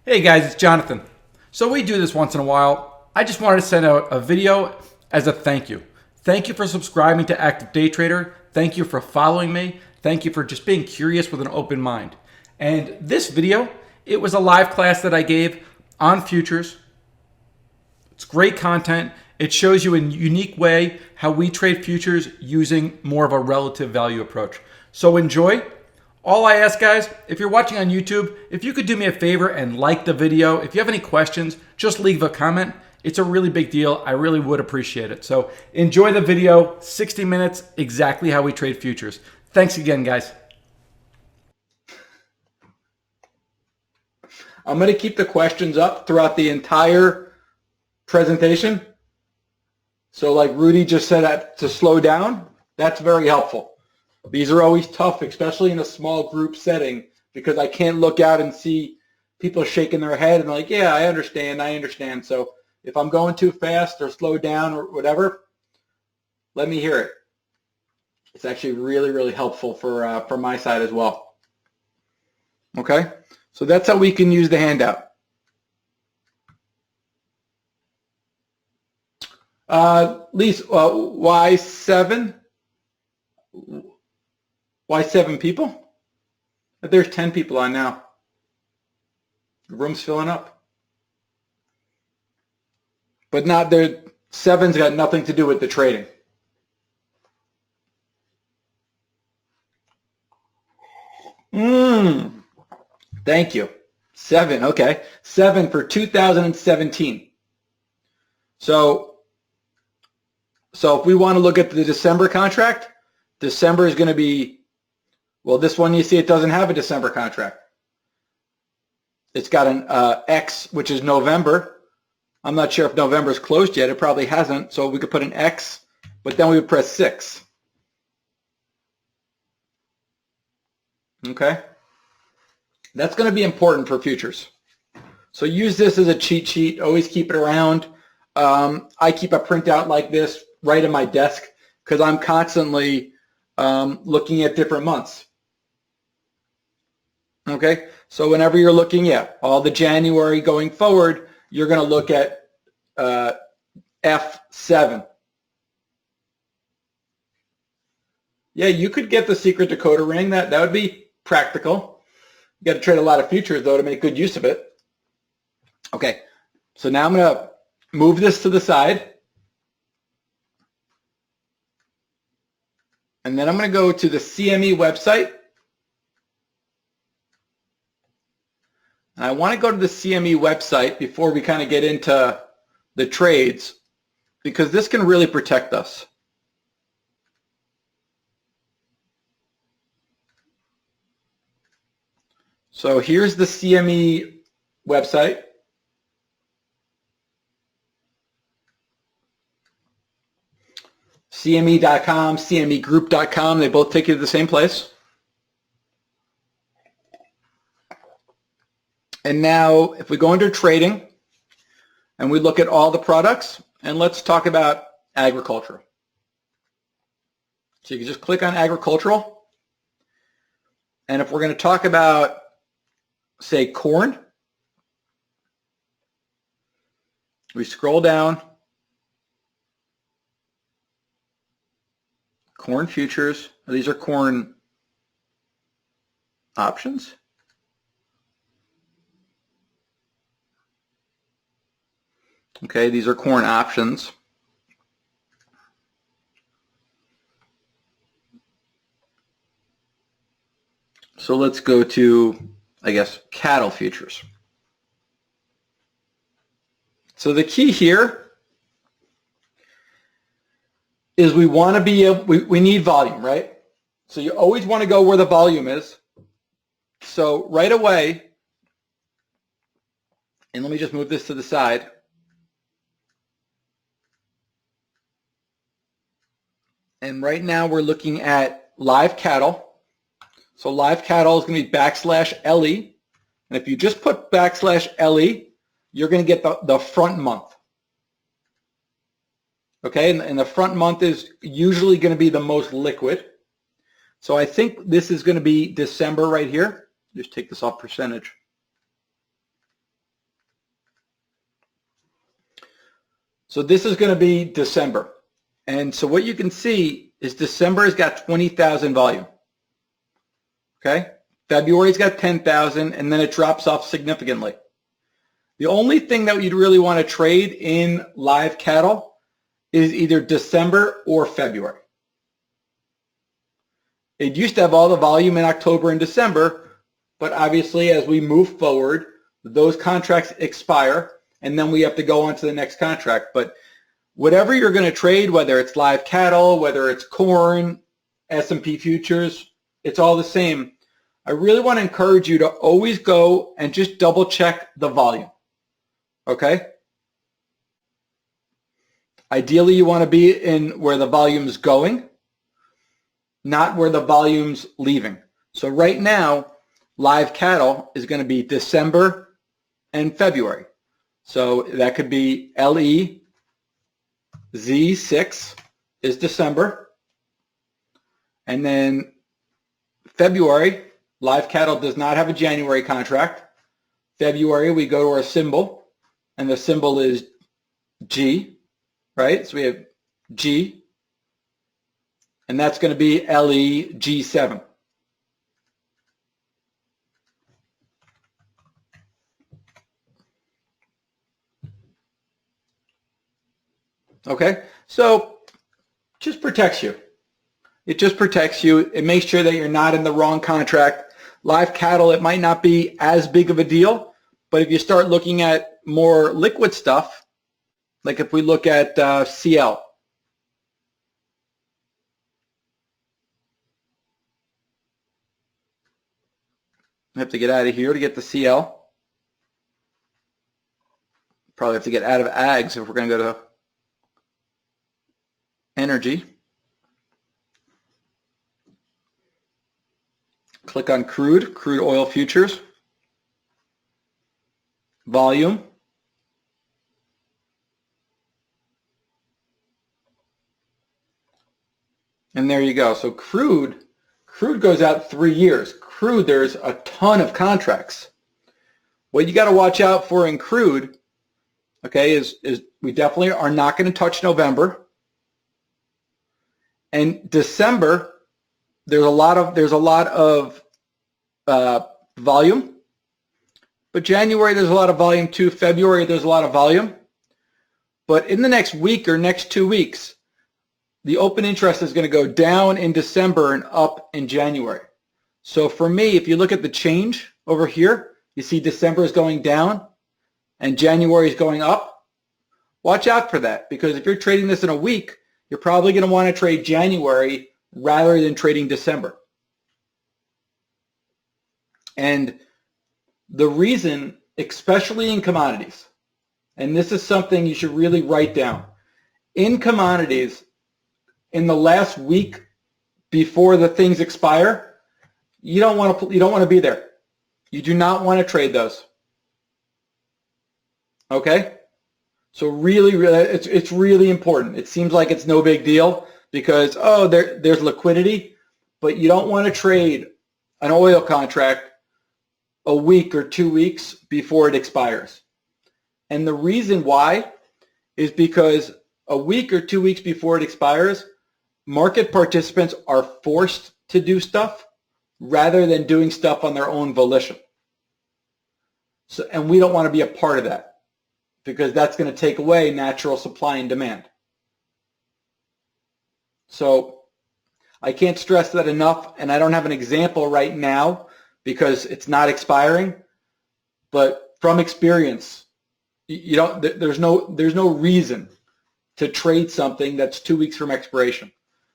Hey guys, it's Jonathan. So we do this once in a while. I just wanted to send out a video as a thank you. Thank you for subscribing to Active Day Trader. Thank you for following me. Thank you for just being curious with an open mind. And this video, it was a live class that I gave on futures. It's great content. It shows you in a unique way how we trade futures using more of a relative value approach. So enjoy. All I ask, guys, if you're watching on YouTube, if you could do me a favor and like the video. If you have any questions, just leave a comment. It's a really big deal. I really would appreciate it. So enjoy the video. 60 minutes, exactly how we trade futures. Thanks again, guys. I'm going to keep the questions up throughout the entire presentation. So like Rudy just said to slow down, that's very helpful. These are always tough, especially in a small group setting, because I can't look out and see people shaking their head and like, yeah, I understand. So if I'm going too fast or slow down or whatever, let me hear it. It's actually really, really helpful for my side as well. Okay, so that's how we can use the handout. Lisa, why 7? Why 7 people? There's 10 people on now. The room's filling up. But not there. 7's got nothing to do with the trading. Thank you. 7, okay. 7 for 2017. So if we want to look at the December contract, December is going to be, well, this one you see it doesn't have a December contract. It's got an X, which is November. I'm not sure if November's closed yet. It probably hasn't. So we could put an X, but then we would press 6. Okay? That's going to be important for futures. So use this as a cheat sheet. Always keep it around. I keep a printout like this right in my desk because I'm constantly looking at different months. Okay, so whenever you're looking at all the January going forward, you're going to look at F7. Yeah, you could get the secret decoder ring. That would be practical. You got to trade a lot of futures though to make good use of it. Okay, so now I'm going to move this to the side. And then I'm going to go to the CME website. And I want to go to the CME website before we kind of get into the trades, because this can really protect us. So here's the CME website. CME.com, CMEgroup.com, they both take you to the same place. And now if we go under trading and we look at all the products, and let's talk about agriculture. So you can just click on agricultural. And if we're going to talk about, say, corn, we scroll down. Corn futures. These are corn options. Okay, these are corn options. So let's go to, I guess, cattle futures. So the key here is we want to be able, we need volume, right? So you always want to go where the volume is. So right away, and let me just move this to the side. And right now we're looking at live cattle. So live cattle is going to be /LE. And if you just put /LE, you're going to get the front month. Okay, and the front month is usually going to be the most liquid. So I think this is going to be December right here. Just take this off percentage. So this is going to be December. And so what you can see is December has got 20,000 volume. Okay? February's got 10,000, and then it drops off significantly. The only thing that you'd really want to trade in live cattle is either December or February. It used to have all the volume in October and December, but obviously as we move forward, those contracts expire, and then we have to go on to the next contract. But whatever you're going to trade, whether it's live cattle, whether it's corn, S&P futures, it's all the same. I really want to encourage you to always go and just double check the volume. Okay? Ideally, you want to be in where the volume's going, not where the volume's leaving. So right now, live cattle is going to be December and February. So that could be LEZ6 is December. And then February, live cattle does not have a January contract. February, we go to our symbol, and the symbol is G, right? So we have G, and that's going to be LEG7. Okay, so just protects you. It just protects you. It makes sure that you're not in the wrong contract. Live cattle, it might not be as big of a deal, but if you start looking at more liquid stuff, like if we look at CL, I have to get out of here to get the CL. Probably have to get out of ags if we're going to go to energy. Click on crude oil futures, volume, and there you go. So crude goes out 3 years. Crude, there's a ton of contracts. What you got to watch out for in crude, okay, is we definitely are not going to touch November. And December, there's a lot of volume, but January there's a lot of volume too. February there's a lot of volume, but in the next week or next 2 weeks, the open interest is going to go down in December and up in January. So for me, if you look at the change over here, you see December is going down and January is going up. Watch out for that, because if you're trading this in a week, you're probably going to want to trade January rather than trading December. And the reason, especially in commodities, and this is something you should really write down, in commodities, in the last week before the things expire, you don't want to be there. You do not want to trade those. Okay? So really, it's really important. It seems like it's no big deal because, oh, there's liquidity, but you don't want to trade an oil contract a week or 2 weeks before it expires. And the reason why is because a week or 2 weeks before it expires, market participants are forced to do stuff rather than doing stuff on their own volition. So, and we don't want to be a part of that, because that's going to take away natural supply and demand. So I can't stress that enough, and I don't have an example right now because it's not expiring, but from experience, there's no reason to trade something that's 2 weeks from expiration.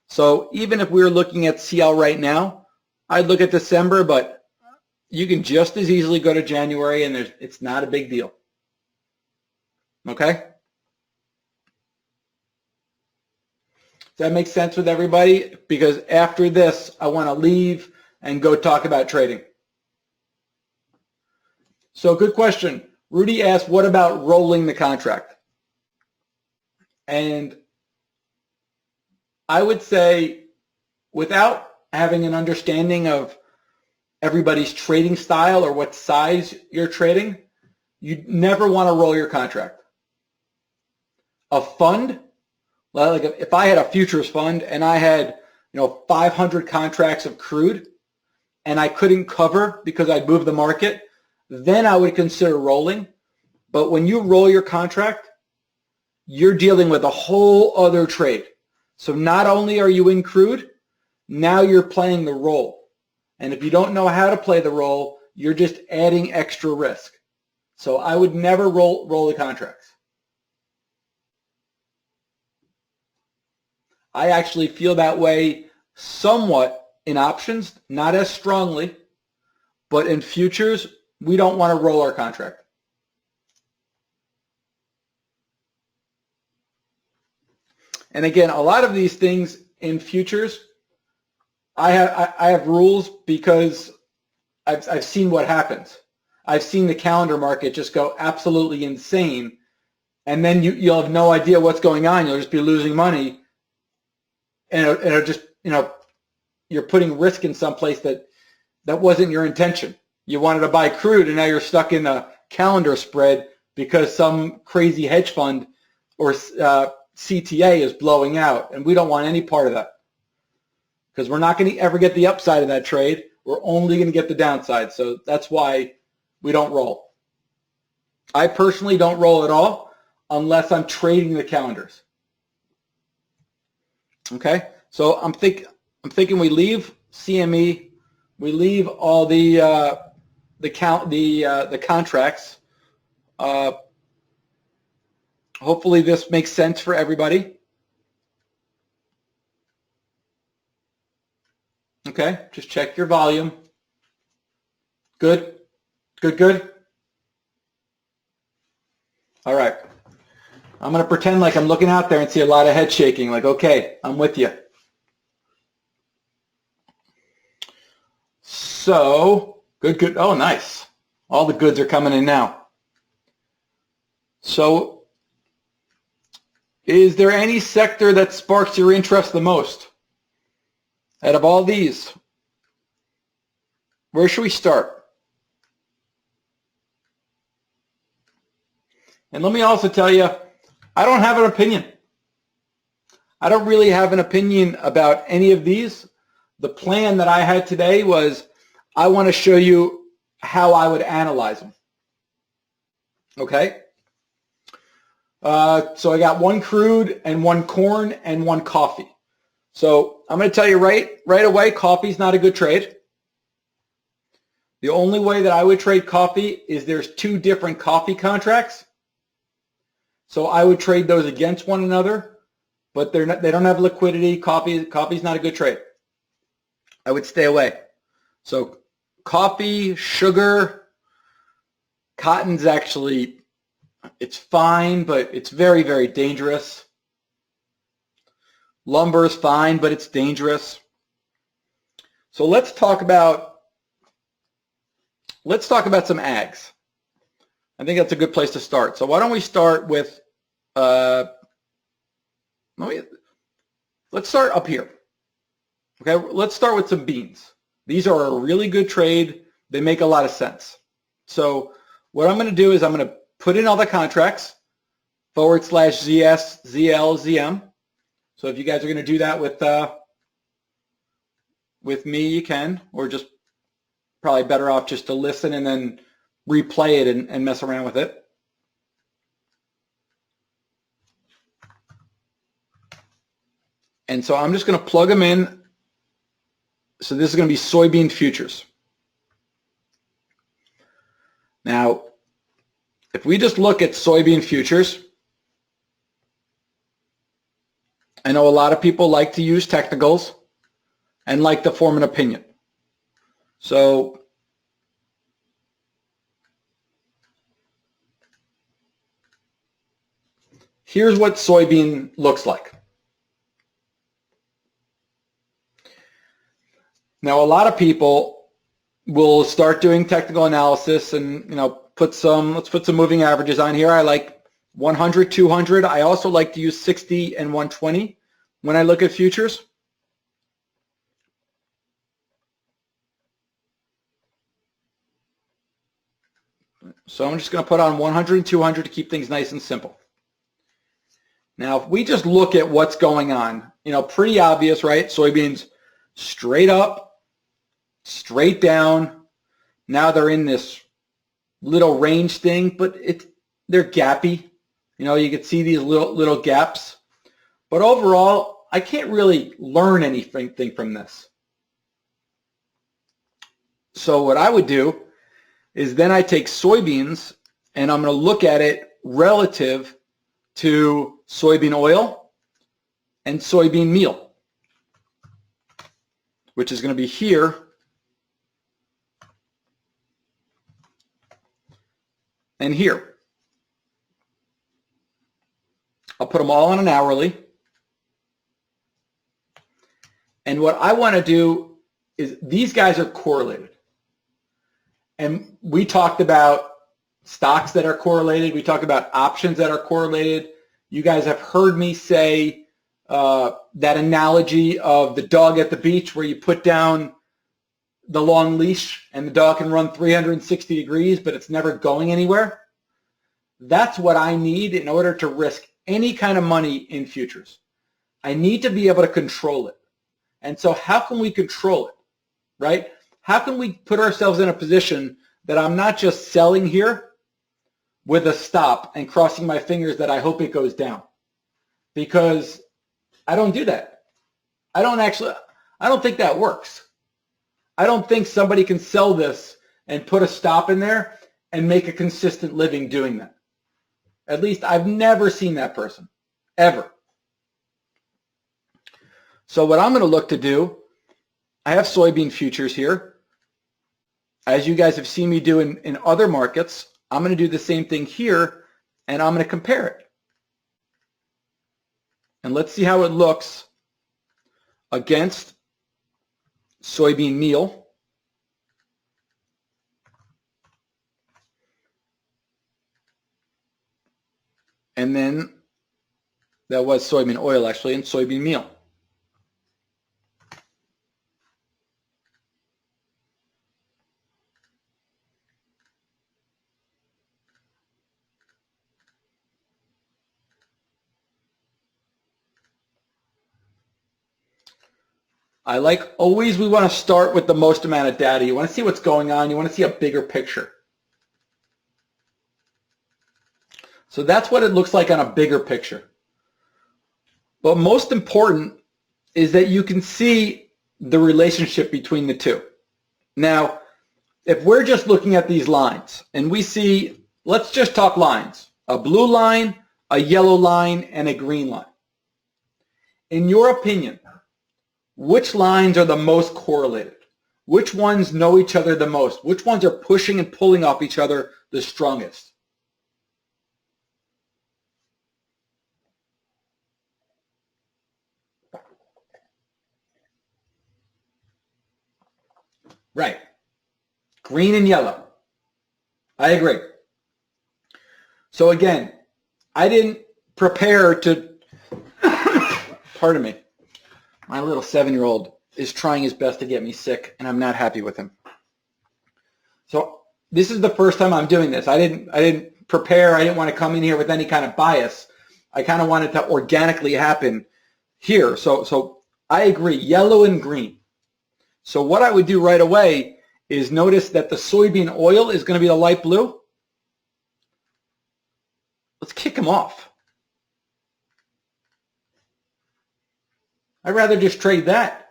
So even if we were looking at CL right now, I'd look at December, but you can just as easily go to January, and it's not a big deal. Okay? Does that make sense with everybody? Because after this, I want to leave and go talk about trading. So good question. Rudy asked, what about rolling the contract? And I would say, without having an understanding of everybody's trading style or what size you're trading, you never want to roll your contract. a fund, like if I had a futures fund and I had 500 contracts of crude and I couldn't cover because I'd moved the market, then I would consider rolling. But when you roll your contract, you're dealing with a whole other trade. So not only are you in crude, now you're playing the roll. And if you don't know how to play the roll, you're just adding extra risk. So I would never roll the contracts. I actually feel that way somewhat in options, not as strongly, but in futures, we don't want to roll our contract. And again, a lot of these things in futures, I have rules because I've seen what happens. I've seen the calendar market just go absolutely insane, and then you'll have no idea what's going on. You'll just be losing money, and it'll just, you're putting risk in some place that wasn't your intention. You wanted to buy crude, and now you're stuck in a calendar spread because some crazy hedge fund or CTA is blowing out, and we don't want any part of that because we're not going to ever get the upside of that trade. We're only going to get the downside. So that's why we don't roll. I personally don't roll at all unless I'm trading the calendars. Okay, so I'm thinking we leave CME, we leave all the contracts. Hopefully this makes sense for everybody. Okay, just check your volume. Good, good, good. All right. I'm going to pretend like I'm looking out there and see a lot of head shaking, like, okay, I'm with you. So, good, good. Oh, nice. All the goods are coming in now. So, is there any sector that sparks your interest the most? Out of all these, where should we start? And let me also tell you, I don't have an opinion. I don't really have an opinion about any of these. The plan that I had today was I want to show you how I would analyze them. Okay? So I got one crude and one corn and one coffee. So I'm going to tell you right away, coffee's not a good trade. The only way that I would trade coffee is there's two different coffee contracts. So I would trade those against one another, but they don't have liquidity. Coffee's not a good trade. I would stay away. So coffee, sugar, cotton's actually, it's fine, but it's very, very dangerous. Lumber is fine, but it's dangerous. So let's talk about some ags. I think that's a good place to start. So why don't we start with, let's start up here. Okay, let's start with some beans. These are a really good trade. They make a lot of sense. So what I'm going to do is I'm going to put in all the contracts, / ZS, ZL, ZM. So if you guys are going to do that with me, you can, or just probably better off just to listen and then replay it and mess around with it. And so I'm just going to plug them in. So this is going to be soybean futures. Now, if we just look at soybean futures, I know a lot of people like to use technicals and like to form an opinion. So here's what soybean looks like. Now, a lot of people will start doing technical analysis and, let's put some moving averages on here. I like 100, 200. I also like to use 60 and 120 when I look at futures. So I'm just going to put on 100 and 200 to keep things nice and simple. Now, if we just look at what's going on, pretty obvious, right? Soybeans straight up, straight down. Now they're in this little range thing, but they're gappy. You can see these little gaps. But overall, I can't really learn anything from this. So what I would do is then I take soybeans and I'm going to look at it relative to soybean oil and soybean meal, which is going to be here and here. I'll put them all on an hourly. And what I want to do is these guys are correlated. And we talked about stocks that are correlated. We talked about options that are correlated. You guys have heard me say that analogy of the dog at the beach where you put down the long leash and the dog can run 360 degrees, but it's never going anywhere. That's what I need in order to risk any kind of money in futures. I need to be able to control it. And so how can we control it, right? How can we put ourselves in a position that I'm not just selling here with a stop and crossing my fingers that I hope it goes down? Because I don't do that. I don't think that works. I don't think somebody can sell this and put a stop in there and make a consistent living doing that. At least I've never seen that person, ever. So what I'm going to look to do, I have soybean futures here. As you guys have seen me do in other markets, I'm going to do the same thing here, and I'm going to compare it. And let's see how it looks against soybean meal. And then that was soybean oil, actually, and soybean meal. We want to start with the most amount of data. You want to see what's going on. You want to see a bigger picture. So that's what it looks like on a bigger picture. But most important is that you can see the relationship between the two. Now, if we're just looking at these lines and we see, let's just talk lines, a blue line, a yellow line, and a green line. In your opinion, which lines are the most correlated? Which ones know each other the most? Which ones are pushing and pulling off each other the strongest? Right. Green and yellow. I agree. So again, I didn't prepare to, pardon me, my little 7-year-old is trying his best to get me sick, and I'm not happy with him. So this is the first time I'm doing this. I didn't prepare. I didn't want to come in here with any kind of bias. I kind of wanted to organically happen here. So I agree, yellow and green. So what I would do right away is notice that the soybean oil is going to be the light blue. Let's kick him off. I'd rather just trade that.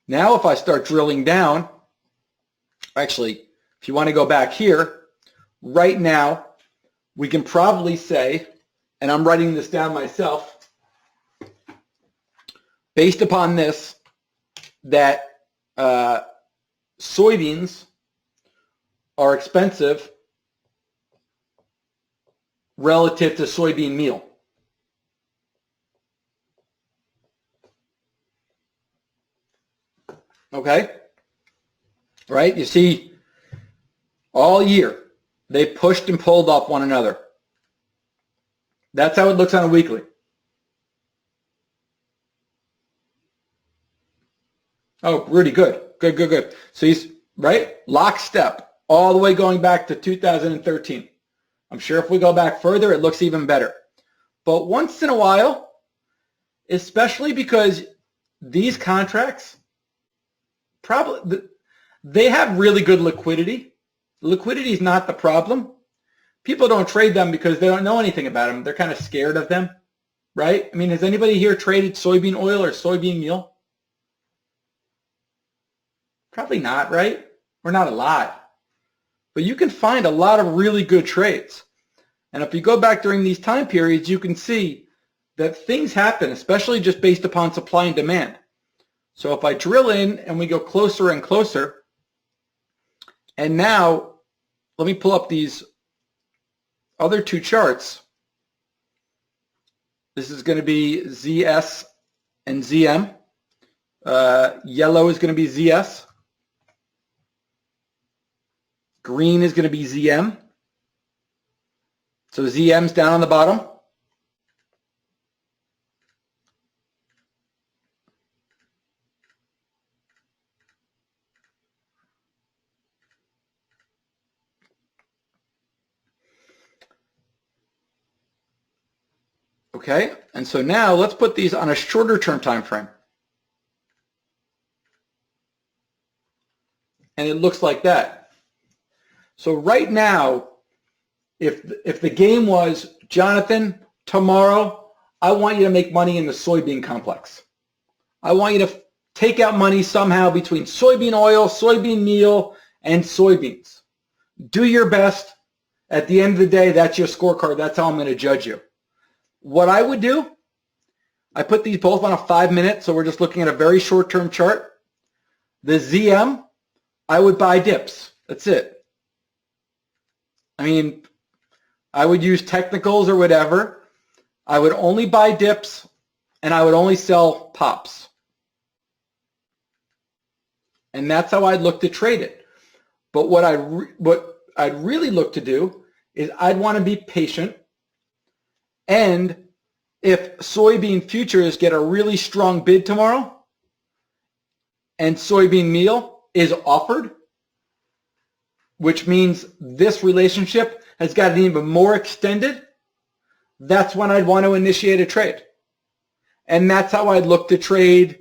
Now if I start drilling down, actually, if you want to go back here, right now, we can probably say, and I'm writing this down myself, based upon this, that soybeans are expensive relative to soybean meal. Okay? Right? You see, all year, they pushed and pulled off one another. That's how it looks on a weekly. Oh, really good. Good. So he's, right? Lockstep, all the way going back to 2013. I'm sure if we go back further, it looks even better. But once in a while, especially because these contracts, probably they have really good liquidity. Liquidity is not the problem. People don't trade them because they don't know anything about them. They're kind of scared of them, right? I mean, has anybody here traded soybean oil or soybean meal? Probably not, right? Or not a lot. But you can find a lot of really good trades. And if you go back during these time periods, you can see that things happen, especially just based upon supply and demand. So if I drill in and we go closer and closer, and now let me pull up these other two charts. This is going to be ZS and ZM. Yellow is going to be ZS. Green is going to be ZM. So ZM's down on the bottom. Okay, and so now let's put these on a shorter term time frame. And it looks like that. So right now, if the game was, Jonathan, tomorrow, I want you to make money in the soybean complex. I want you to take out money somehow between soybean oil, soybean meal, and soybeans. Do your best. At the end of the day, that's your scorecard. That's how I'm going to judge you. What I would do, I put these both on a 5-minute, so we're just looking at a very short-term chart. The ZM, I would buy dips. That's it. I mean, I would use technicals or whatever. I would only buy dips, and I would only sell pops. And that's how I'd look to trade it. But what I'd really look to do is I'd want to be patient. And if soybean futures get a really strong bid tomorrow and soybean meal is offered, which means this relationship has gotten even more extended, that's when I'd want to initiate a trade. And that's how I'd look to trade.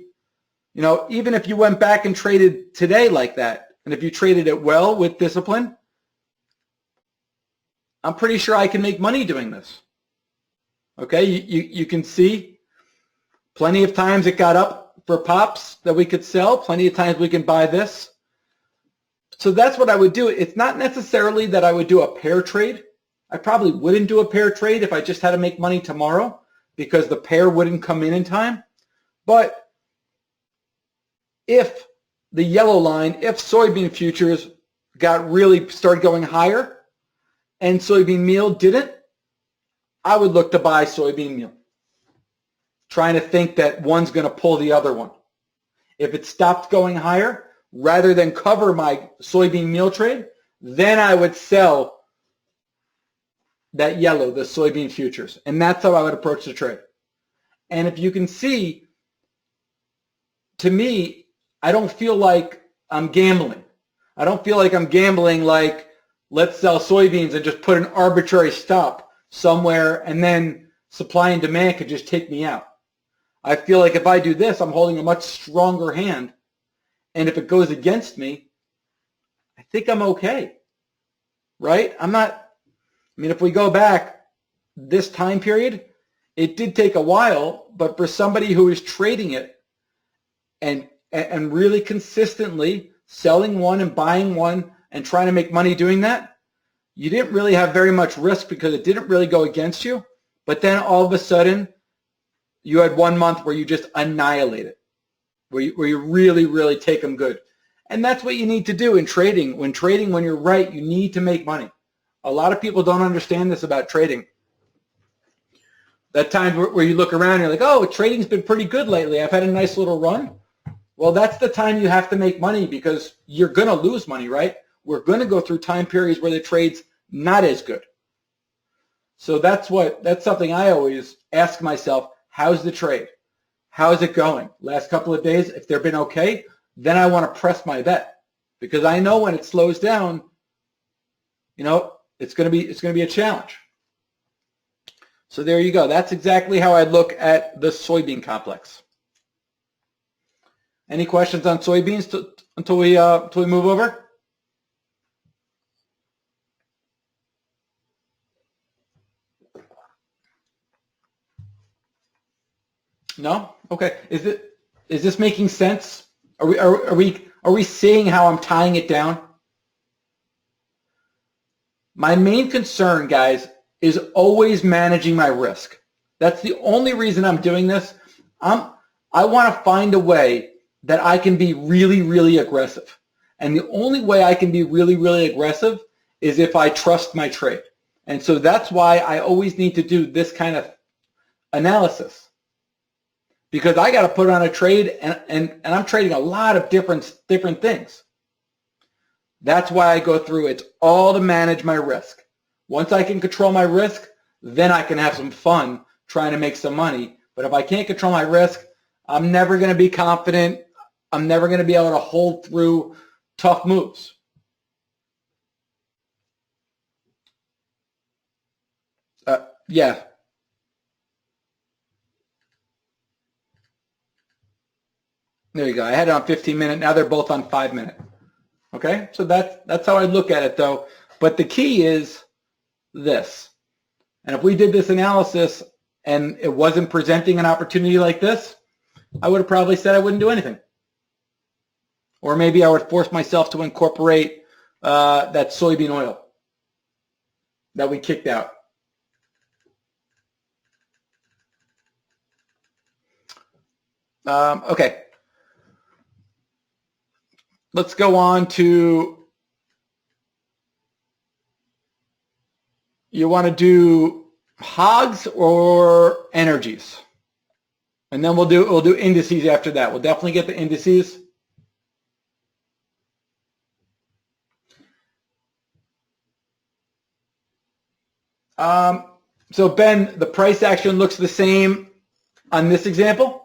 You know, even if you went back and traded today like that, and if you traded it well with discipline, I'm pretty sure I can make money doing this. Okay, you can see plenty of times it got up for pops that we could sell. Plenty of times we can buy this. So that's what I would do. It's not necessarily that I would do a pair trade. I probably wouldn't do a pair trade if I just had to make money tomorrow because the pair wouldn't come in time. But if the yellow line, if soybean futures started going higher and soybean meal didn't, I would look to buy soybean meal, trying to think that one's going to pull the other one. If it stopped going higher, rather than cover my soybean meal trade, then I would sell that yellow, the soybean futures. And that's how I would approach the trade. And if you can see, to me, I don't feel like I'm gambling. I don't feel like I'm gambling like, let's sell soybeans and just put an arbitrary stop somewhere and then supply and demand could just take me out. I feel like if I do this, I'm holding a much stronger hand. And if it goes against me, I think I'm okay, right? If we go back this time period, it did take a while, but for somebody who is trading it and really consistently selling one and buying one and trying to make money doing that, you didn't really have very much risk because it didn't really go against you. But then all of a sudden, you had 1 month where you just annihilate it, where you really, really take them good. And that's what you need to do in trading. When you're right, you need to make money. A lot of people don't understand this about trading. That time where you look around and you're like, oh, trading's been pretty good lately. I've had a nice little run. Well, that's the time you have to make money because you're going to lose money, right? We're going to go through time periods where the trade's not as good. So that's something I always ask myself, how's the trade? How's it going? Last couple of days, if they've been okay, then I want to press my bet because I know when it slows down, it's going to be a challenge. So there you go. That's exactly how I look at the soybean complex. Any questions on soybeans until we move over? No? Okay. Is this making sense? Are we seeing how I'm tying it down? My main concern, guys, is always managing my risk. That's the only reason I'm doing this. I want to find a way that I can be really, really aggressive. And the only way I can be really, really aggressive is if I trust my trade. And so that's why I always need to do this kind of analysis. Because I got to put on a trade, and I'm trading a lot of different things. That's why I go through. It's all to manage my risk. Once I can control my risk, then I can have some fun trying to make some money. But if I can't control my risk, I'm never going to be confident. I'm never going to be able to hold through tough moves. Yeah. There you go. I had it on 15-minute. Now they're both on 5-minute. Okay? So that's how I look at it, though. But the key is this. And if we did this analysis and it wasn't presenting an opportunity like this, I would have probably said I wouldn't do anything. Or maybe I would force myself to incorporate that soybean oil that we kicked out. Okay. Let's go on to, you want to do hogs or energies? And then we'll do indices after that. We'll definitely get the indices. So Ben, the price action looks the same on this example.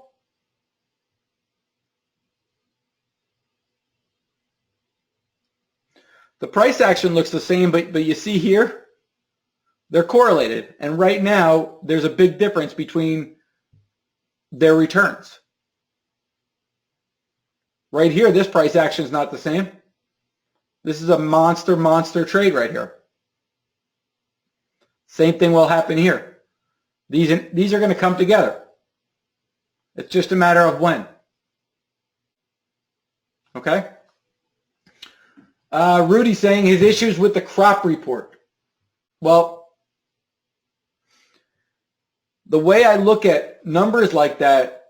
The price action looks the same, but you see here, they're correlated. And right now, there's a big difference between their returns. Right here, this price action is not the same. This is a monster trade right here. Same thing will happen here. These are going to come together. It's just a matter of when. Okay? Rudy saying his issues with the crop report. Well, the way I look at numbers like that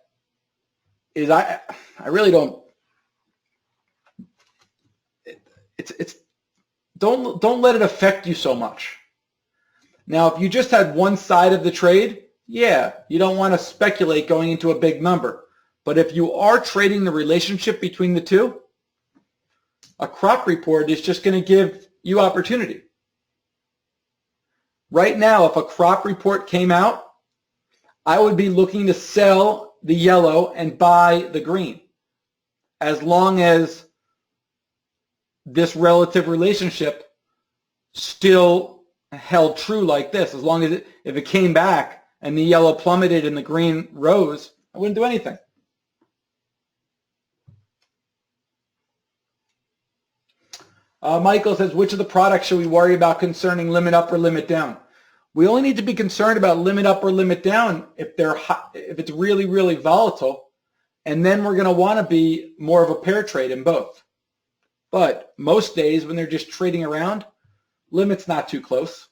is I really don't. Don't let it affect you so much. Now, if you just had one side of the trade, yeah, you don't want to speculate going into a big number. But if you are trading the relationship between the two, a crop report is just going to give you opportunity. Right now, if a crop report came out, I would be looking to sell the yellow and buy the green, as long as this relative relationship still held true like this. As long as if it came back and the yellow plummeted and the green rose, I wouldn't do anything. Michael says, which of the products should we worry about concerning limit up or limit down? We only need to be concerned about limit up or limit down if it's really, really volatile, and then we're going to want to be more of a pair trade in both. But most days when they're just trading around, limit's not too close.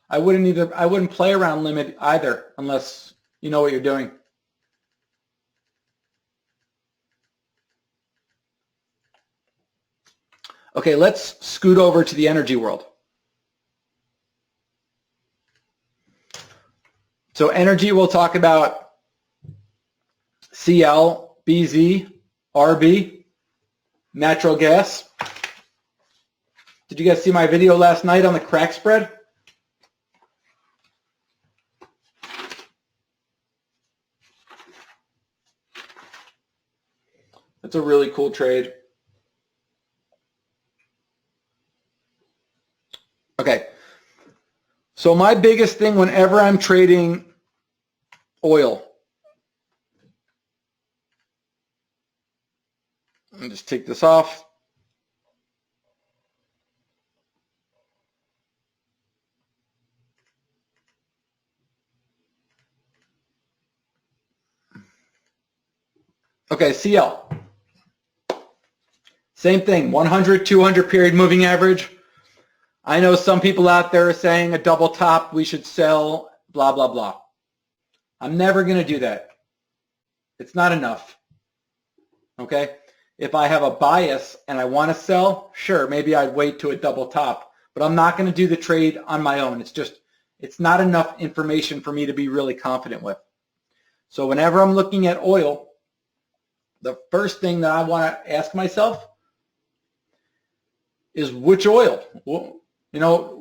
I wouldn't play around limit either unless you know what you're doing. Okay, let's scoot over to the energy world. So energy, we'll talk about CL, BZ, RB, natural gas. Did you guys see my video last night on the crack spread? That's a really cool trade. Okay, so my biggest thing whenever I'm trading oil, let me just take this off. Okay, CL. Same thing, 100, 200 period moving average. I know some people out there are saying a double top, we should sell, blah, blah, blah. I'm never going to do that. It's not enough. Okay? If I have a bias and I want to sell, sure, maybe I'd wait to a double top. But I'm not going to do the trade on my own. It's not enough information for me to be really confident with. So whenever I'm looking at oil, the first thing that I want to ask myself is which oil? You know,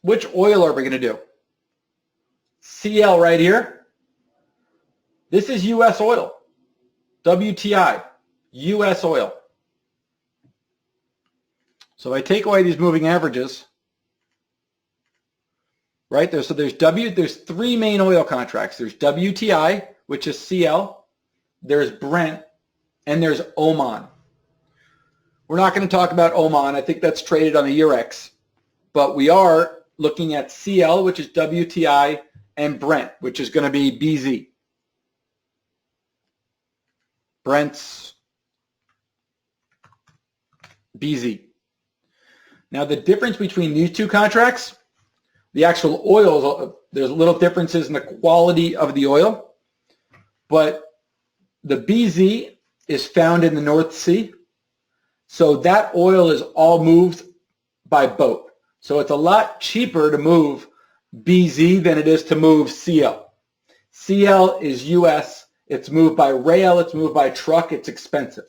which oil are we going to do? CL right here. This is U.S. oil. WTI, U.S. oil. So if I take away these moving averages, right there, so there's three main oil contracts. There's WTI, which is CL. There's Brent, and there's Oman. We're not going to talk about Oman. I think that's traded on the Eurex. But we are looking at CL, which is WTI, and Brent, which is going to be BZ. Brent's BZ. Now the difference between these two contracts, the actual oils, there's little differences in the quality of the oil, but the BZ is found in the North Sea. So that oil is all moved by boat. So it's a lot cheaper to move BZ than it is to move CL. CL is US. It's moved by rail. It's moved by truck. It's expensive.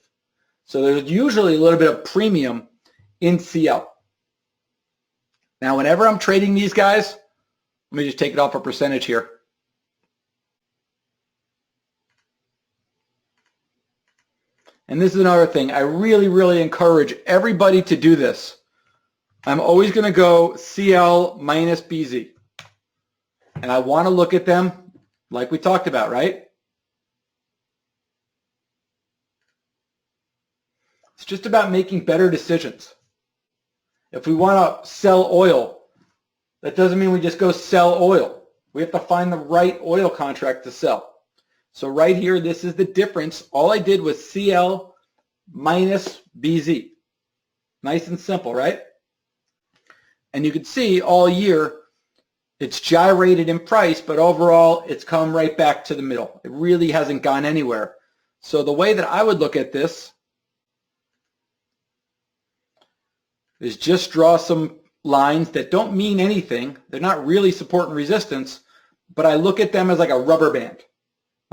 So there's usually a little bit of premium in CL. Now, whenever I'm trading these guys, let me just take it off a percentage here. And this is another thing. I really, really encourage everybody to do this. I'm always going to go CL minus BZ. And I want to look at them like we talked about, right? It's just about making better decisions. If we want to sell oil, that doesn't mean we just go sell oil. We have to find the right oil contract to sell. So right here, this is the difference. All I did was CL minus BZ. Nice and simple, right? And you can see all year, it's gyrated in price, but overall, it's come right back to the middle. It really hasn't gone anywhere. So the way that I would look at this is just draw some lines that don't mean anything. They're not really support and resistance, but I look at them as like a rubber band,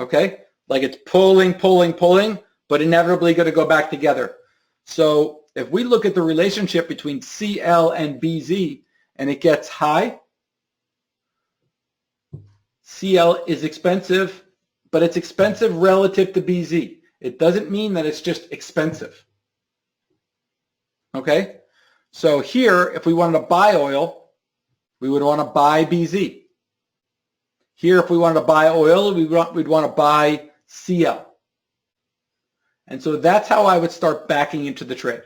okay? Like it's pulling, pulling, pulling, but inevitably going to go back together. So if we look at the relationship between CL and BZ and it gets high, CL is expensive, but it's expensive relative to BZ. It doesn't mean that it's just expensive, okay? So here, if we wanted to buy oil, we would want to buy BZ. Here, if we wanted to buy oil, we'd want to buy CL. And so that's how I would start backing into the trade.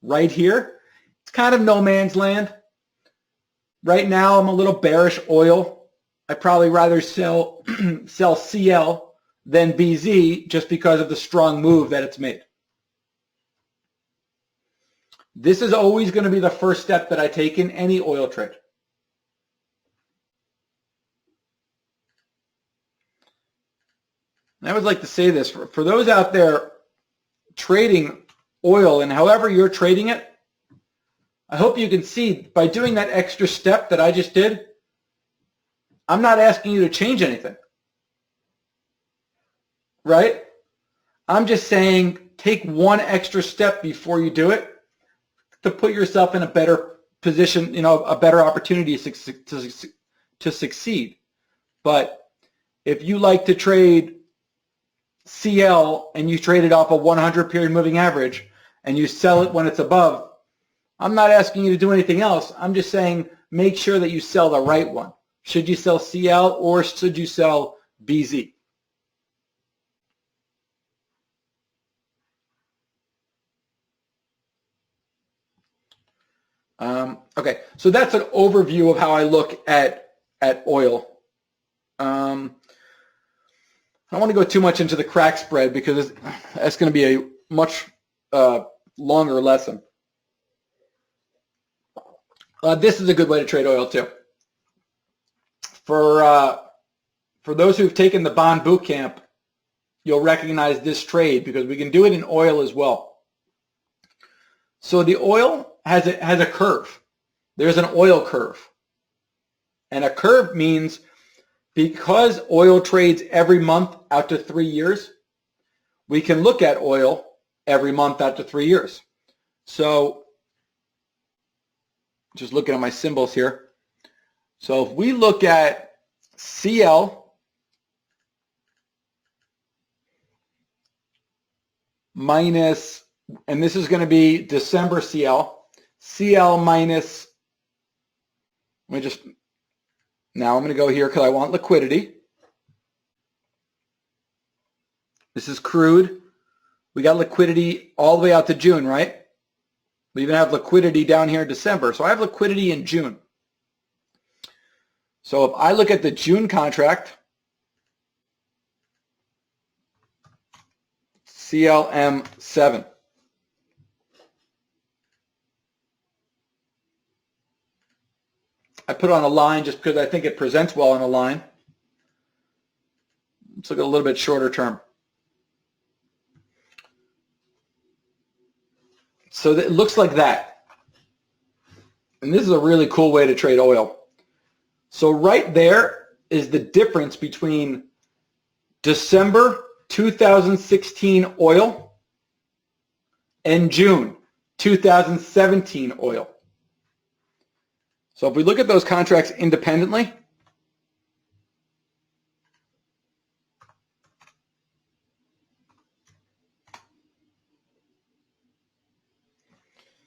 Right here, it's kind of no man's land. Right now, I'm a little bearish oil. I'd probably rather sell CL than BZ just because of the strong move that it's made. This is always going to be the first step that I take in any oil trade. And I would like to say this, for those out there trading oil and however you're trading it, I hope you can see by doing that extra step that I just did, I'm not asking you to change anything, right? I'm just saying take one extra step before you do it to put yourself in a better position, you know, a better opportunity to succeed. But if you like to trade CL and you trade it off a 100 period moving average and you sell it when it's above, I'm not asking you to do anything else. I'm just saying make sure that you sell the right one. Should you sell CL or should you sell BZ? Okay, so that's an overview of how I look at oil. I don't want to go too much into the crack spread because that's going to be a much longer lesson. This is a good way to trade oil too. For those who've taken the bond boot camp, you'll recognize this trade because we can do it in oil as well. So the oil has a curve. There's an oil curve. And a curve means because oil trades every month out to 3 years, we can look at oil every month out to 3 years. So just looking at my symbols here. So if we look at CL minus, and this is going to be December CL minus, let me just, now I'm going to go here because I want liquidity. This is crude. We got liquidity all the way out to June, right? We even have liquidity down here in December. So I have liquidity in June. So if I look at the June contract, CLM7. I put it on a line just because I think it presents well on a line. Let's look at a little bit shorter term. So it looks like that. And this is a really cool way to trade oil. So right there is the difference between December 2016 oil and June 2017 oil. So if we look at those contracts independently,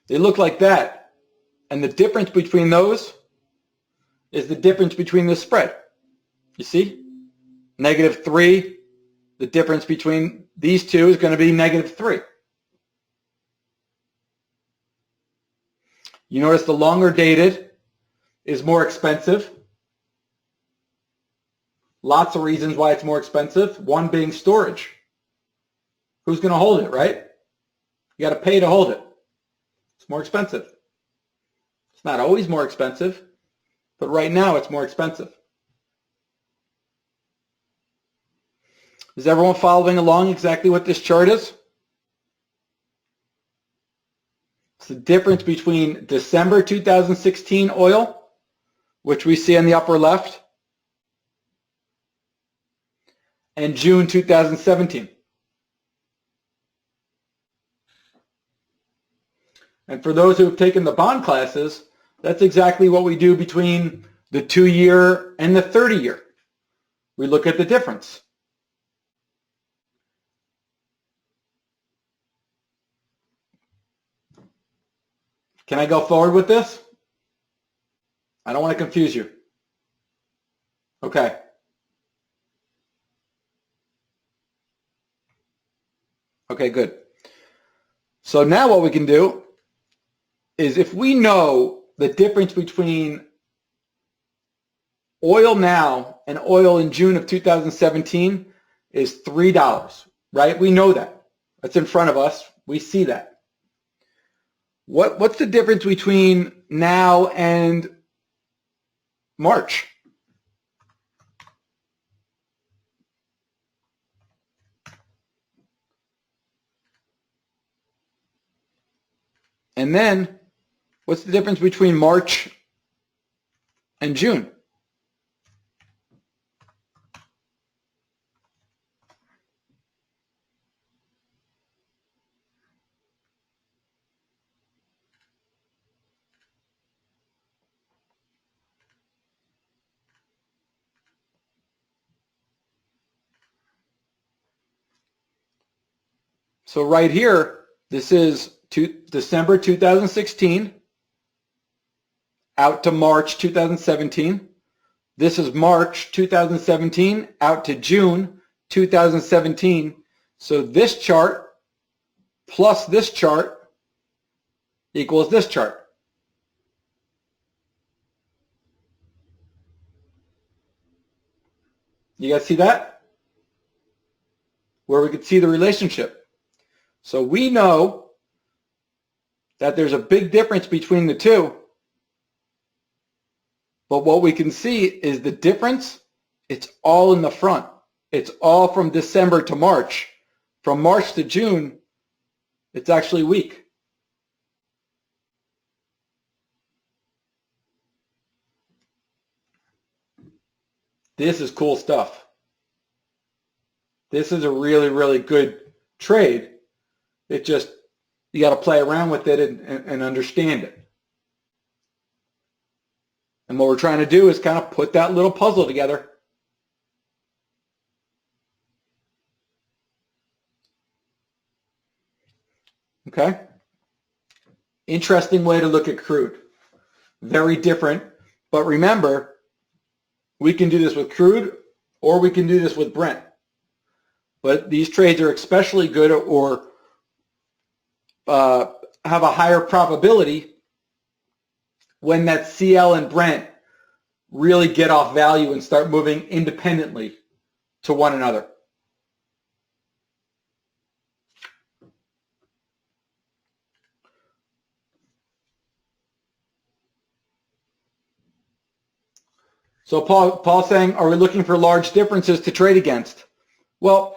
they look like that. And the difference between those is the difference between the spread. You see? -3. The difference between these two is going to be -3. You notice the longer dated is more expensive. Lots of reasons why it's more expensive. One being storage. Who's going to hold it, right? You got to pay to hold it. It's more expensive. It's not always more expensive, but right now it's more expensive. Is everyone following along exactly what this chart is? It's the difference between December 2016 oil, which we see on the upper left, and June 2017. And for those who have taken the bond classes, that's exactly what we do between the 2-year and the 30-year. We look at the difference. Can I go forward with this? I don't want to confuse you. Okay. Okay, good. So now what we can do is if we know the difference between oil now and oil in June of 2017 is $3, right? We know that. That's in front of us. We see that. What's the difference between now and March? And then what's the difference between March and June? So right here, this is December 2016. out to March 2017. This is March 2017 out to June 2017. So this chart plus this chart equals this chart. You guys see that? Where we could see the relationship. So we know that there's a big difference between the two. But what we can see is the difference, it's all in the front. It's all from December to March. From March to June, it's actually weak. This is cool stuff. This is a really, really good trade. It just, you got to play around with it and understand it. And what we're trying to do is kind of put that little puzzle together. Okay? Interesting way to look at crude. Very different. But remember, we can do this with crude or we can do this with Brent. But these trades are especially good or have a higher probability when that CL and Brent really get off value and start moving independently to one another. So Paul's saying, are we looking for large differences to trade against? Well,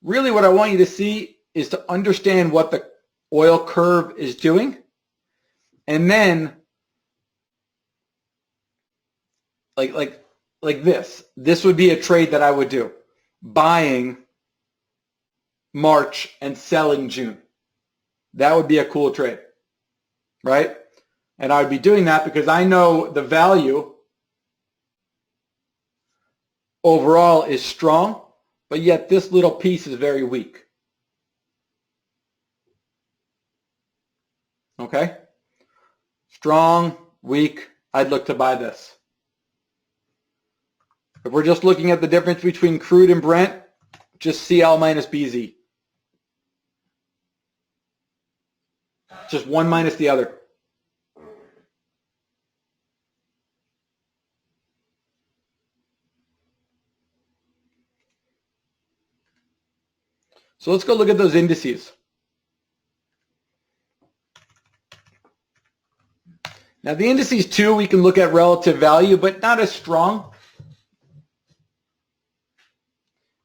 really what I want you to see is to understand what the oil curve is doing. And then like this. This would be a trade that I would do. Buying March and selling June. That would be a cool trade, right? And I would be doing that because I know the value overall is strong, but yet this little piece is very weak. Okay? Strong, weak, I'd look to buy this. If we're just looking at the difference between crude and Brent, just CL minus BZ. Just one minus the other. So let's go look at those indices. Now the indices too, we can look at relative value, but not as strong.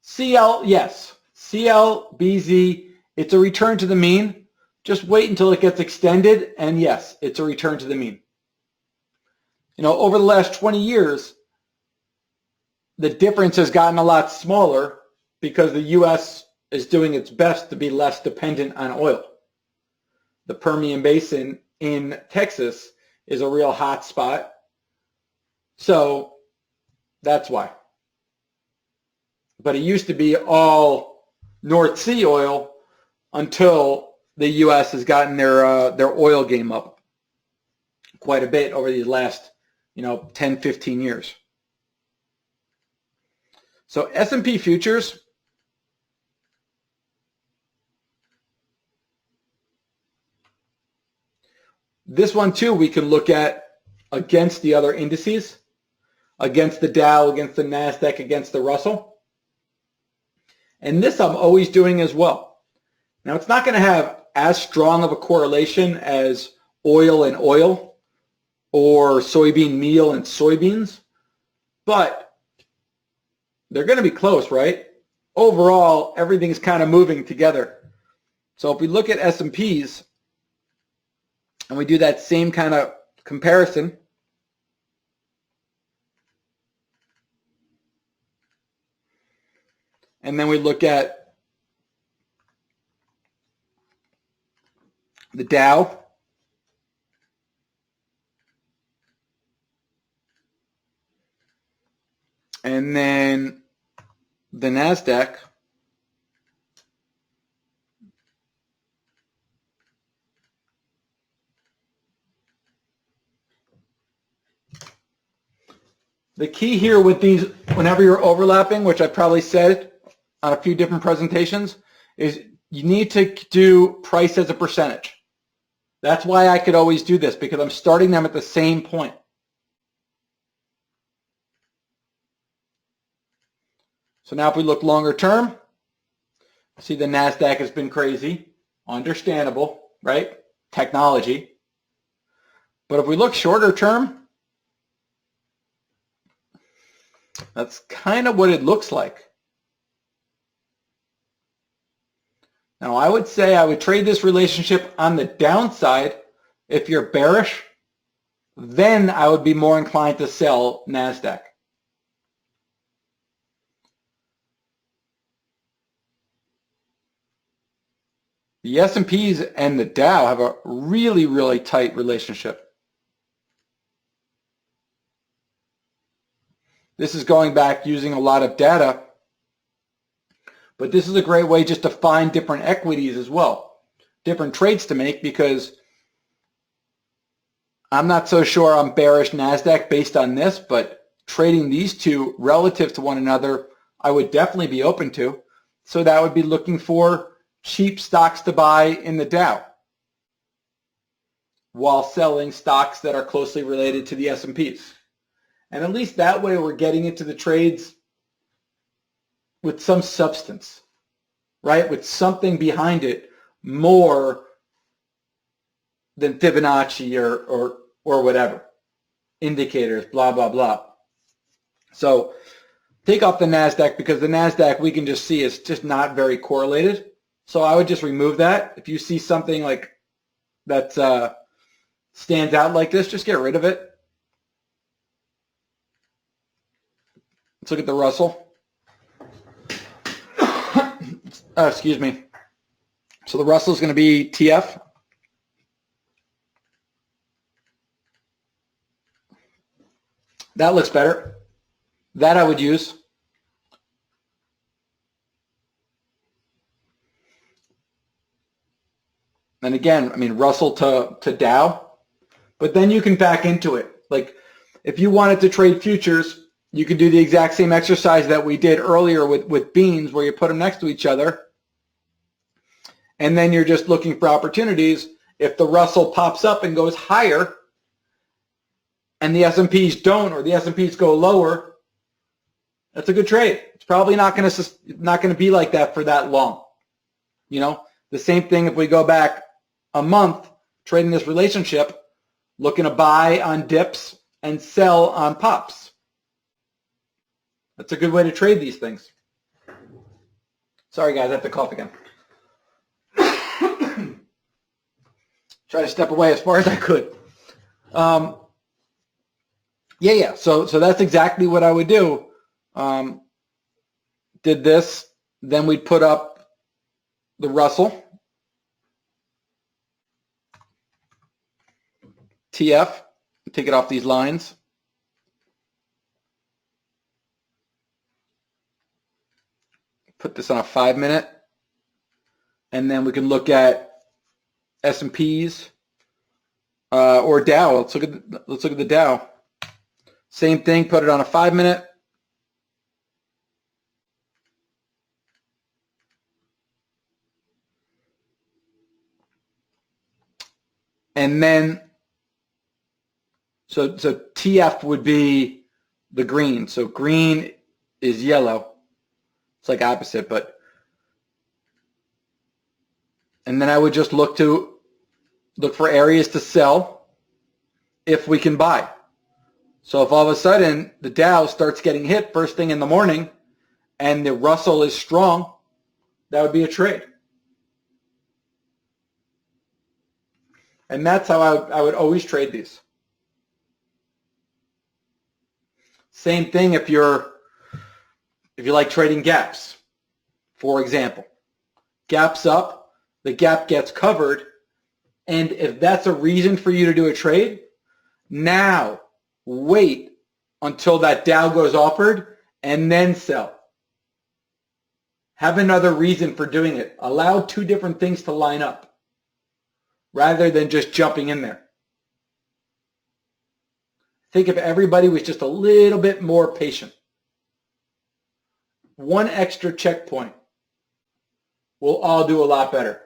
CL, yes. CL, BZ, it's a return to the mean. Just wait until it gets extended, and yes, it's a return to the mean. You know, over the last 20 years, the difference has gotten a lot smaller because the U.S. is doing its best to be less dependent on oil. The Permian Basin in Texas is a real hot spot. So that's why. But it used to be all North Sea oil until the U.S. has gotten their oil game up quite a bit over these last, 10, 15 years. So S&P futures, this one too we can look at against the other indices, against the Dow, against the NASDAQ, against the Russell. And this I'm always doing as well. Now it's not going to have as strong of a correlation as oil and oil or soybean meal and soybeans, but they're going to be close, right? Overall, everything's kind of moving together. So if we look at S&Ps and we do that same kind of comparison, and then we look at the Dow, and then the NASDAQ, The key here with these, whenever you're overlapping, which I probably said on a few different presentations, is you need to do price as a percentage. That's why I could always do this, because I'm starting them at the same point. So now if we look longer term, see the NASDAQ has been crazy. Understandable, right? Technology. But if we look shorter term, that's kind of what it looks like. Now I would say I would trade this relationship on the downside. If you're bearish, then I would be more inclined to sell NASDAQ. The S&Ps and the Dow have a really, really tight relationship. This is going back using a lot of data, but this is a great way just to find different equities as well, different trades to make, because I'm not so sure I'm bearish NASDAQ based on this, but trading these two relative to one another, I would definitely be open to. So that would be looking for cheap stocks to buy in the Dow while selling stocks that are closely related to the S&Ps. And at least that way we're getting into the trades with some substance, right? With something behind it more than Fibonacci or whatever. Indicators, blah, blah, blah. So take off the NASDAQ, because the NASDAQ we can just see is just not very correlated. So I would just remove that. If you see something like that stands out like this, just get rid of it. Let's look at the Russell. Excuse me. So the Russell is going to be TF. That looks better. That I would use. And again, I mean, Russell to Dow. But then you can back into it. Like if you wanted to trade futures, you could do the exact same exercise that we did earlier with beans, where you put them next to each other. And then you're just looking for opportunities. If the Russell pops up and goes higher and the S&Ps don't, or the S&Ps go lower, that's a good trade. It's probably not going to be like that for that long. You know, the same thing if we go back a month trading this relationship, looking to buy on dips and sell on pops. That's a good way to trade these things. Sorry guys, I have to cough again. Try to step away as far as I could. Yeah. So that's exactly what I would do. Did this, then we'd put up the Russell, TF, take it off these lines. Put this on a 5-minute, and then we can look at S&Ps or Dow. Let's look at the Dow. Same thing. Put it on a 5-minute. And then, so TF would be the green. So green is yellow. It's like opposite, but, and then I would just look for areas to sell if we can buy. So if all of a sudden the Dow starts getting hit first thing in the morning and the Russell is strong, that would be a trade. And that's how I would always trade these. Same thing if you like trading gaps, for example. Gaps up, the gap gets covered, and if that's a reason for you to do a trade, now wait until that Dow goes upward and then sell. Have another reason for doing it. Allow two different things to line up rather than just jumping in there. I Think if everybody was just a little bit more patient. One extra checkpoint. We'll all do a lot better.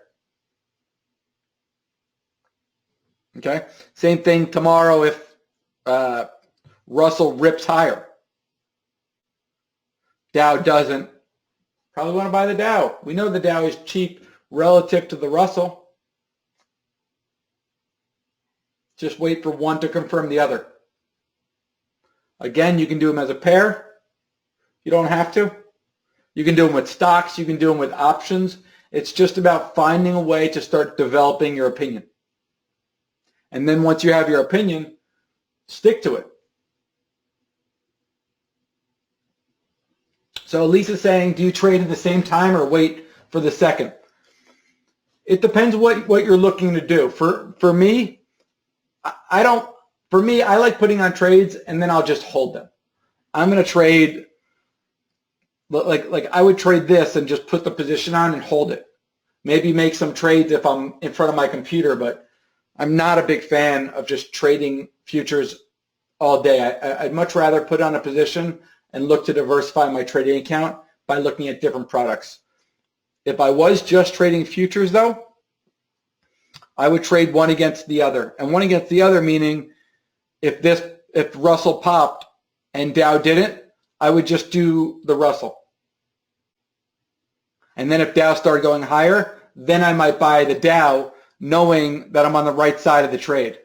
Okay? Same thing tomorrow if Russell rips higher. Dow doesn't. Probably want to buy the Dow. We know the Dow is cheap relative to the Russell. Just wait for one to confirm the other. Again, you can do them as a pair. You don't have to. You can do them with stocks. You can do them with options. It's just about finding a way to start developing your opinion. And then once you have your opinion, stick to it. So Lisa's saying, do you trade at the same time or wait for the second? It depends what you're looking to do. For me, I like putting on trades and then I'll just hold them. I'm going to trade, like I would trade this and just put the position on and hold it. Maybe make some trades if I'm in front of my computer, but I'm not a big fan of just trading futures all day. I'd much rather put on a position and look to diversify my trading account by looking at different products. If I was just trading futures though, I would trade one against the other. And one against the other meaning if Russell popped and Dow didn't, I would just do the Russell. And then if Dow started going higher, then I might buy the Dow knowing that I'm on the right side of the trade,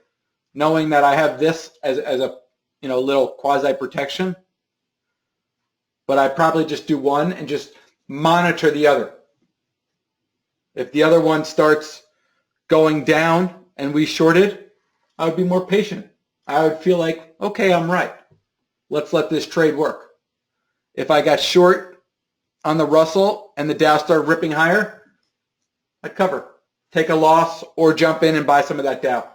knowing that I have this as a little quasi-protection. But I probably just do one and just monitor the other. If the other one starts going down and we shorted, I would be more patient. I would feel like, okay, I'm right. Let's let this trade work. If I got short on the Russell and the Dow started ripping higher, I'd cover. Take a loss or jump in and buy some of that Dow.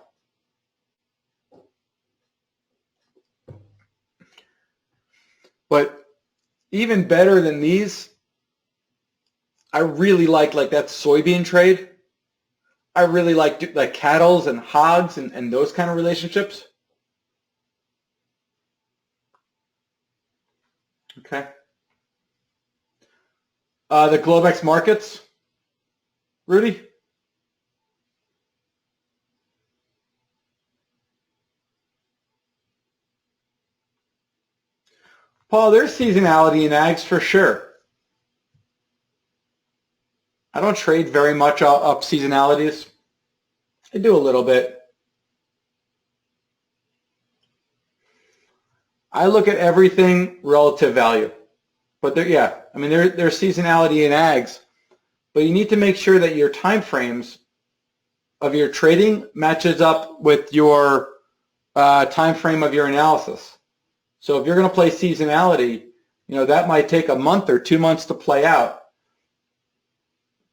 But even better than these, I really like that soybean trade. I really like cattles and hogs and those kind of relationships. Okay. The Globex markets, Rudy? Paul, there's seasonality in ags for sure. I don't trade very much up seasonalities. I do a little bit. I look at everything relative value. But there's seasonality in ags, but you need to make sure that your time frames of your trading matches up with your time frame of your analysis. So if you're going to play seasonality, that might take a month or 2 months to play out.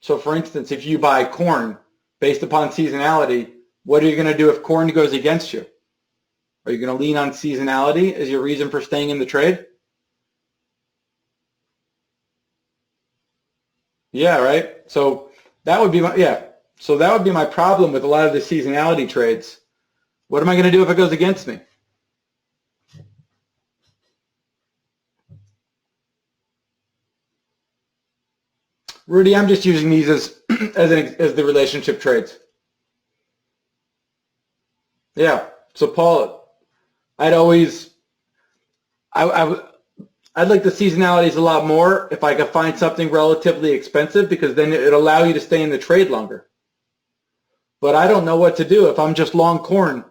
So for instance, if you buy corn based upon seasonality, what are you going to do if corn goes against you? Are you going to lean on seasonality as your reason for staying in the trade? Yeah, right. So that would be my problem with a lot of the seasonality trades. What am I going to do if it goes against me? Rudy, I'm just using these as the relationship trades. Yeah. So Paul, I'd like the seasonalities a lot more if I could find something relatively expensive, because then it'd allow you to stay in the trade longer. But I don't know what to do if I'm just long corn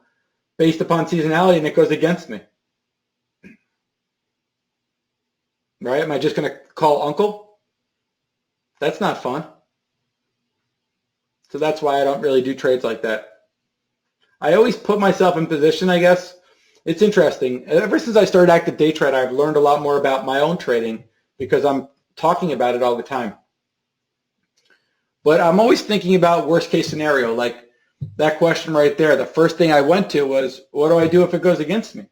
based upon seasonality and it goes against me. Right? Am I just going to call uncle? That's not fun. So that's why I don't really do trades like that. I always put myself in position, I guess. It's interesting. Ever since I started active day trade, I've learned a lot more about my own trading because I'm talking about it all the time. But I'm always thinking about worst case scenario, like that question right there. The first thing I went to was, what do I do if it goes against me?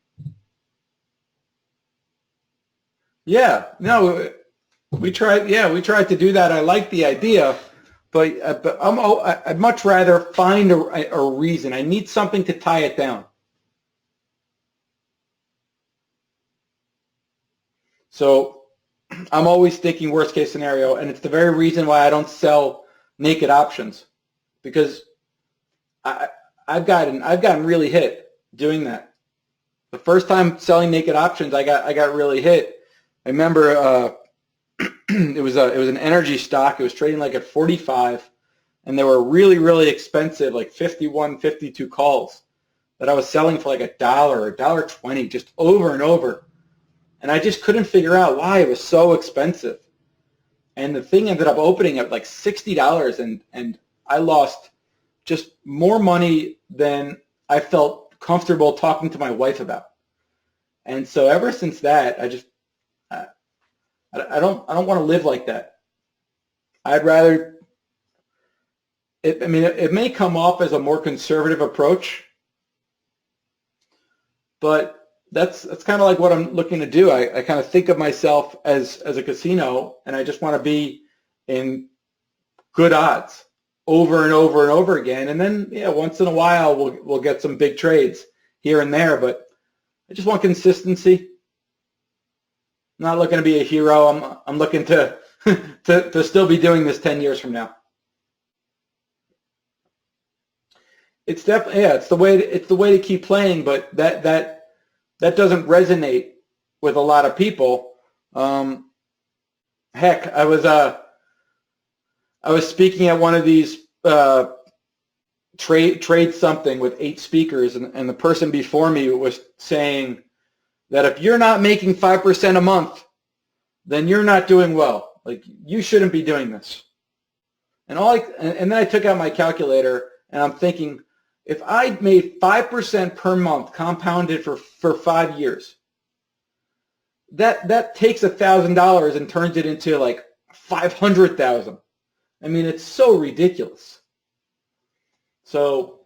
Yeah, no, we tried to do that. I like the idea, but I'd much rather find a reason. I need something to tie it down. So I'm always thinking worst case scenario, and it's the very reason why I don't sell naked options, because I've gotten really hit doing that. The first time selling naked options, I got really hit. I remember it was an energy stock. It was trading like at 45, and they were really expensive, like 51, 52 calls that I was selling for like $1, $1.20, just over and over. And I just couldn't figure out why it was so expensive. And the thing ended up opening at like $60, and I lost just more money than I felt comfortable talking to my wife about. And so ever since that, I don't want to live like that. I'd rather, it may come off as a more conservative approach, but that's kind of like what I'm looking to do. I kind of think of myself as a casino, and I just want to be in good odds over and over and over again. And then, yeah, once in a while we'll get some big trades here and there, but I just want consistency. I'm not looking to be a hero. I'm looking to to still be doing this 10 years from now. It's definitely, yeah, it's the way to keep playing, but that doesn't resonate with a lot of people. Heck, I was speaking at one of these trade something with 8 speakers, and the person before me was saying that if you're not making 5% a month, then you're not doing well. Like, you shouldn't be doing this. And then I took out my calculator, and I'm thinking, if I made 5% per month compounded for 5 years, that takes $1,000 and turns it into like 500,000. I mean, it's so ridiculous. So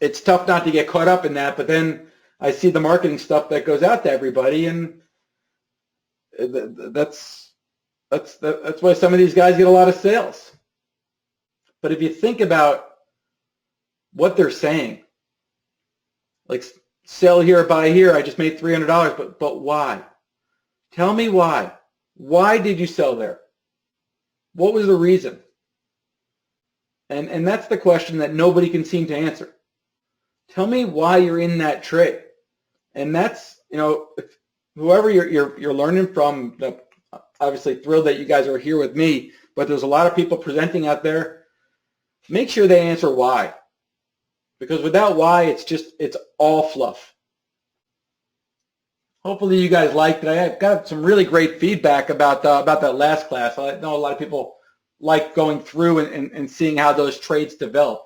it's tough not to get caught up in that, but then I see the marketing stuff that goes out to everybody, and that's why some of these guys get a lot of sales. But if you think about what they're saying, like, sell here, buy here, I just made $300, but why? Tell me why. Why did you sell there? What was the reason? And that's the question that nobody can seem to answer. Tell me why you're in that trade. And that's, whoever you're learning from, obviously thrilled that you guys are here with me, but there's a lot of people presenting out there. Make sure they answer why. Because without why, it's all fluff. Hopefully you guys liked it. I got some really great feedback about that last class. I know a lot of people like going through and seeing how those trades develop.